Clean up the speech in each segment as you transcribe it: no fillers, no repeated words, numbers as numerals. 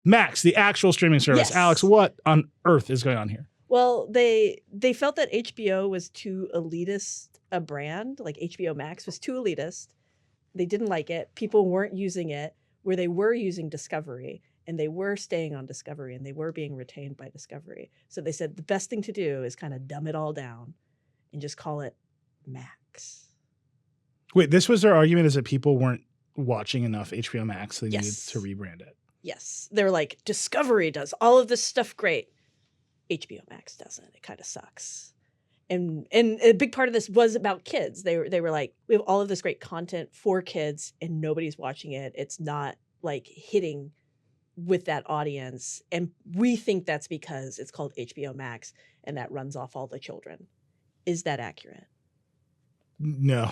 Max, the actual streaming service. Yes. Alex, what on earth is going on here? Well, they felt that HBO was too elitist a brand. Like HBO Max was too elitist. They didn't like it. People weren't using it where they were using Discovery, and they were staying on Discovery, and they were being retained by Discovery. So they said the best thing to do is kind of dumb it all down and just call it Max. Wait, this was their argument, is that people weren't watching enough HBO Max, so they needed Yes. to rebrand it. Yes. They were like, Discovery does all of this stuff great. HBO Max doesn't. It kind of sucks. And a big part of this was about kids. They were like, we have all of this great content for kids and nobody's watching it. It's not like hitting with that audience. And we think that's because it's called HBO Max and that runs off all the children. Is that accurate? No.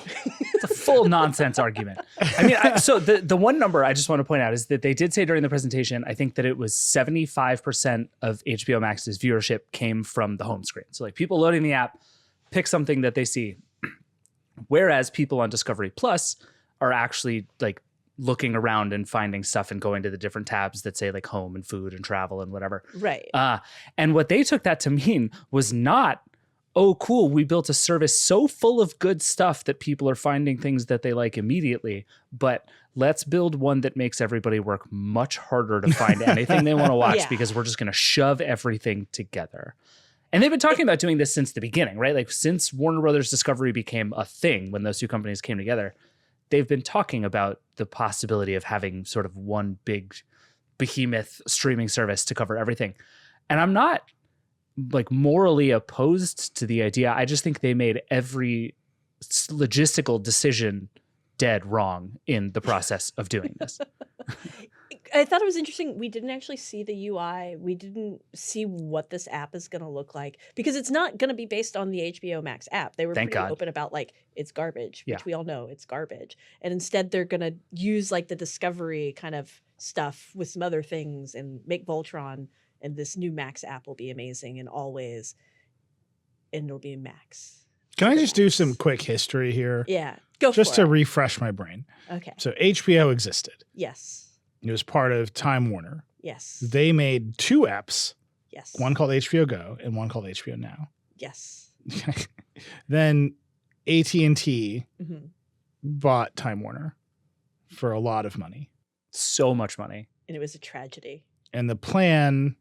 It's a full nonsense argument. I mean, so the one number I just want to point out is that they did say during the presentation, I think that it was 75% of HBO Max's viewership came from the home screen. So like people loading the app, pick something that they see. Whereas people on Discovery Plus are actually like looking around and finding stuff and going to the different tabs that say like home and food and travel and whatever. Right. And what they took that to mean was not, oh, cool, we built a service so full of good stuff that people are finding things that they like immediately, but let's build one that makes everybody work much harder to find anything they want to watch because we're just going to shove everything together. And they've been talking about doing this since the beginning, right? Like since Warner Brothers Discovery became a thing, when those two companies came together, they've been talking about the possibility of having sort of one big behemoth streaming service to cover everything. And I'm not like morally opposed to the idea. I just think they made every logistical decision dead wrong in the process of doing this. I thought it was interesting. We didn't actually see the UI. We didn't see what this app is going to look like because it's not going to be based on the HBO Max app. They were Thank pretty God. open about like it's garbage, which Yeah. we all know it's garbage. And instead they're going to use like the Discovery kind of stuff with some other things and make Voltron, and this new Max app will be amazing in all ways. And it'll be Max. Can I just do some quick history here? Yeah, go for it. Just to refresh my brain. Okay. So HBO existed. Yes. It was part of Time Warner. Yes. They made two apps, Yes. one called HBO Go and one called HBO Now. Yes. Then AT&T Mm-hmm. bought Time Warner for a lot of money. So much money. And it was a tragedy. And the plan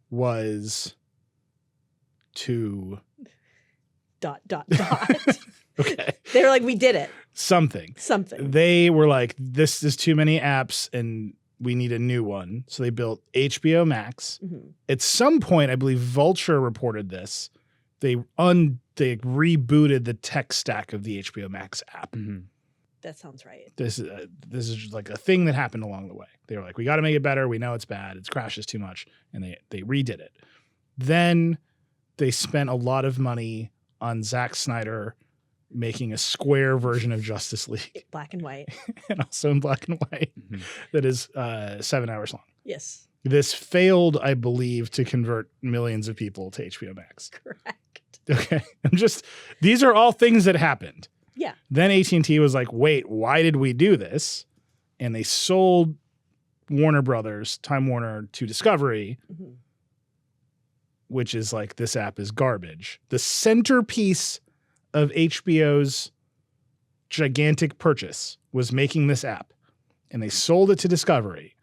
was to... ... Okay. They were like, we did it. Something. They were like, this is too many apps and we need a new one. So they built HBO Max. Mm-hmm. At some point, I believe Vulture reported this. They rebooted the tech stack of the HBO Max app. Mm-hmm. That sounds right. This is like a thing that happened along the way. They were like, we got to make it better. We know it's bad. It crashes too much. And they redid it. Then they spent a lot of money on Zack Snyder making a square version of Justice League. Black and white. And also in black and white. Mm-hmm. That is 7 hours long. Yes. This failed, I believe, to convert millions of people to HBO Max. Correct. Okay. These are all things that happened. Yeah. Then AT&T was like, wait, why did we do this? And they sold Warner Brothers, Time Warner, to Discovery, Mm-hmm. which is like, this app is garbage. The centerpiece of HBO's gigantic purchase was making this app. And they sold it to Discovery.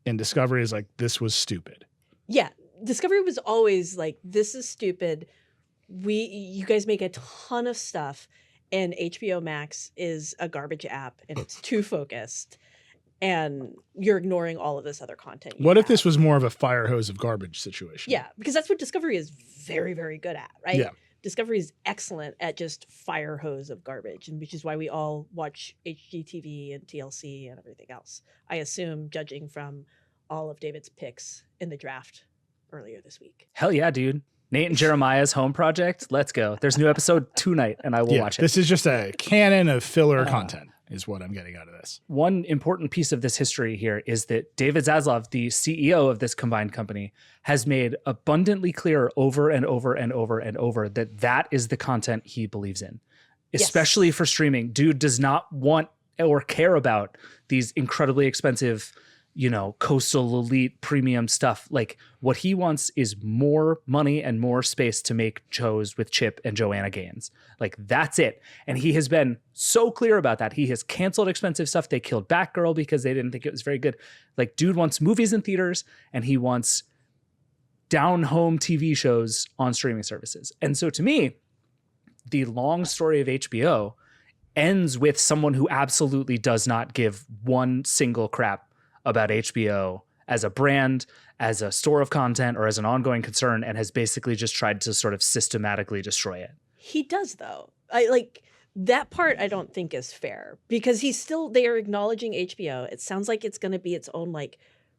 And Discovery is like, this was stupid. Yeah. Discovery was always like, this is stupid. You guys make a ton of stuff, and HBO Max is a garbage app and it's too focused. And you're ignoring all of this other content. What if this was more of a fire hose of garbage situation? Yeah, because that's what Discovery is very, very good at, right? Yeah. Discovery is excellent at just fire hose of garbage, and which is why we all watch HGTV and TLC and everything else. I assume, judging from all of David's picks in the draft earlier this week. Hell yeah, dude. Nate and Jeremiah's home project. Let's go. There's a new episode tonight, and I will watch it. This is just a canon of filler content is what I'm getting out of this. One important piece of this history here is that David Zaslav, the CEO of this combined company, has made abundantly clear over and over and over and over that that is the content he believes in, especially for streaming. Dude does not want or care about these incredibly expensive, coastal elite premium stuff. Like what he wants is more money and more space to make shows with Chip and Joanna Gaines. Like that's it. And he has been so clear about that. He has canceled expensive stuff. They killed Batgirl because they didn't think it was very good. Like dude wants movies in theaters and he wants down home TV shows on streaming services. And so to me, the long story of HBO ends with someone who absolutely does not give one single crap about HBO as a brand, as a store of content, or as an ongoing concern, and has basically just tried to sort of systematically destroy it. He does, though. That part I don't think is fair because they are acknowledging HBO. It sounds like it's going to be its own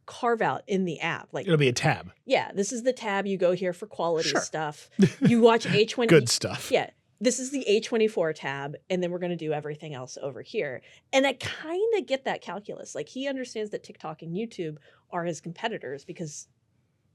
carve out in the app. Like it'll be a tab. Yeah, this is the tab. You go here for quality Sure. stuff. You watch A20. Good stuff. Yeah. This is the A24 tab, and then we're going to do everything else over here. And I kind of get that calculus. Like, he understands that TikTok and YouTube are his competitors because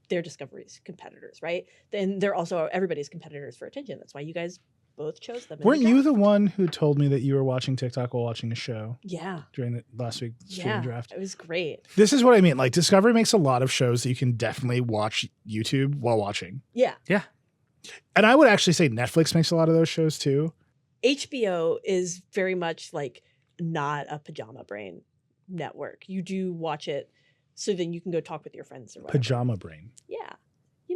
they're Discovery's competitors, right? Then they're also everybody's competitors for attention. That's why you guys both chose them. Weren't you the one who told me that you were watching TikTok while watching a show? Yeah. During the last week's streaming draft? It was great. This is what I mean. Like, Discovery makes a lot of shows that you can definitely watch YouTube while watching. Yeah. Yeah. And I would actually say Netflix makes a lot of those shows too. HBO is very much not a pajama brain network. You do watch it so then you can go talk with your friends or whatever. Pajama brain. Yeah.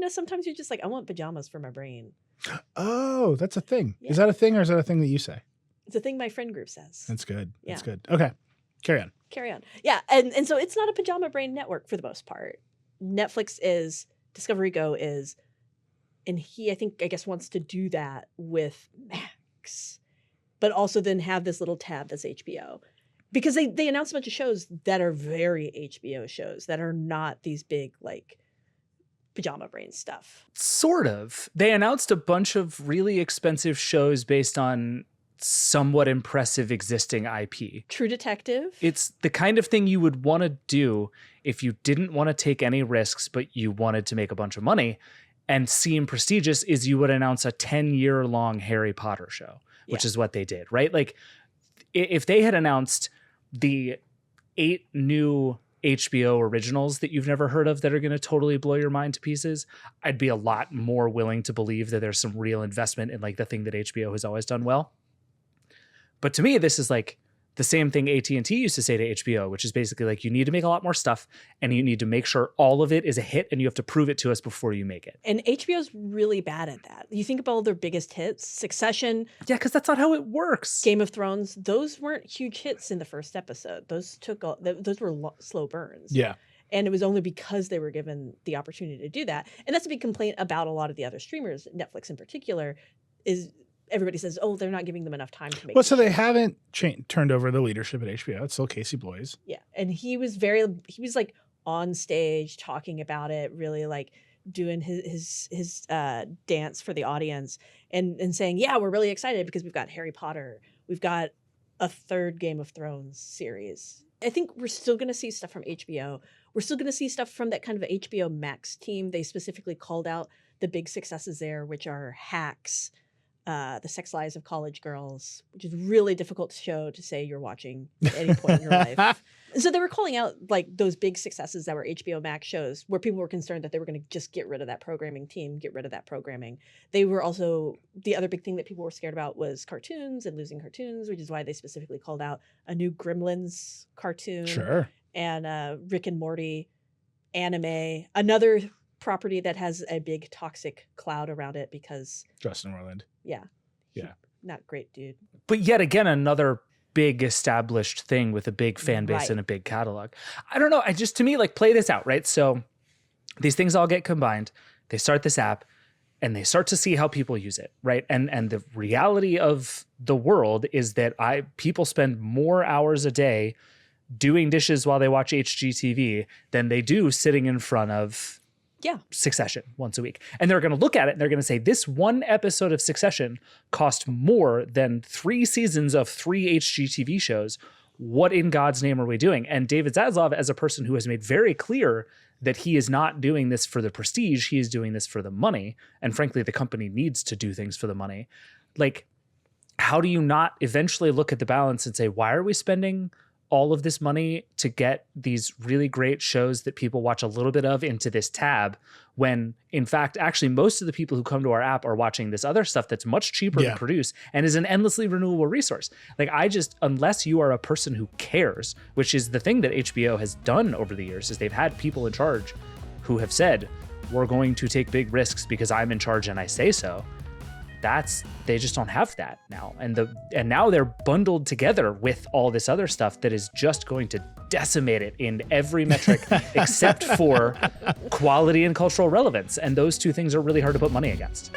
Sometimes you're just I want pajamas for my brain. Oh, that's a thing. Yeah. Is that a thing or is that a thing that you say? It's a thing my friend group says. That's good. Yeah. That's good. Okay. Carry on. Yeah. And so it's not a pajama brain network for the most part. Netflix is, Discovery Go is, and he, I guess, wants to do that with Max, but also then have this little tab that's HBO. Because they announced a bunch of shows that are very HBO shows that are not these big, pajama brain stuff. Sort of. They announced a bunch of really expensive shows based on somewhat impressive existing IP. True Detective. It's the kind of thing you would want to do if you didn't want to take any risks, but you wanted to make a bunch of money. And seem prestigious is you would announce a 10-year-long Harry Potter show, which is what they did, right? Like if they had announced the 8 new HBO originals that you've never heard of that are going to totally blow your mind to pieces, I'd be a lot more willing to believe that there's some real investment in the thing that HBO has always done well. But to me, this is the same thing AT&T used to say to HBO, which is basically you need to make a lot more stuff and you need to make sure all of it is a hit and you have to prove it to us before you make it. And HBO's really bad at that. You think about all their biggest hits, Succession. Yeah, because that's not how it works. Game of Thrones, those weren't huge hits in the first episode. Those were slow burns. Yeah. And it was only because they were given the opportunity to do that. And that's a big complaint about a lot of the other streamers, Netflix in particular, is everybody says, oh, they're not giving them enough time to make Well, so they haven't turned over the leadership at HBO. It's still Casey Bloys. Yeah. And he was on stage talking about it, really doing his dance for the audience and saying, yeah, we're really excited because we've got Harry Potter. We've got a 3rd Game of Thrones series. I think we're still going to see stuff from HBO. We're still going to see stuff from that kind of HBO Max team. They specifically called out the big successes there, which are Hacks, The Sex Lives of College Girls, which is a really difficult show to say you're watching at any point in your life. So they were calling out those big successes that were HBO Max shows where people were concerned that they were going to just get rid of that programming team, get rid of that programming. They were also, the other big thing that people were scared about was cartoons and losing cartoons, which is why they specifically called out a new Gremlins cartoon. Sure. And Rick and Morty anime, another property that has a big toxic cloud around it because Justin Roiland. Yeah. Yeah. Not great, dude. But yet again, another big established thing with a big fan base Right. and a big catalog. I don't know. To me, play this out, right? So these things all get combined. They start this app and they start to see how people use it, right? And the reality of the world is that people spend more hours a day doing dishes while they watch HGTV than they do sitting in front of Succession once a week. And they're going to look at it and they're going to say, this one episode of Succession cost more than 3 seasons of 3 HGTV shows. What in God's name are we doing? And David Zaslav, as a person who has made very clear that he is not doing this for the prestige, he is doing this for the money. And frankly, the company needs to do things for the money. How do you not eventually look at the balance and say, why are we spending all of this money to get these really great shows that people watch a little bit of into this tab, when in fact, actually most of the people who come to our app are watching this other stuff that's much cheaper to produce and is an endlessly renewable resource. Like, unless you are a person who cares, which is the thing that HBO has done over the years, is they've had people in charge who have said, we're going to take big risks because I'm in charge and I say so. They just don't have that now. And now they're bundled together with all this other stuff that is just going to decimate it in every metric except for quality and cultural relevance. And those two things are really hard to put money against.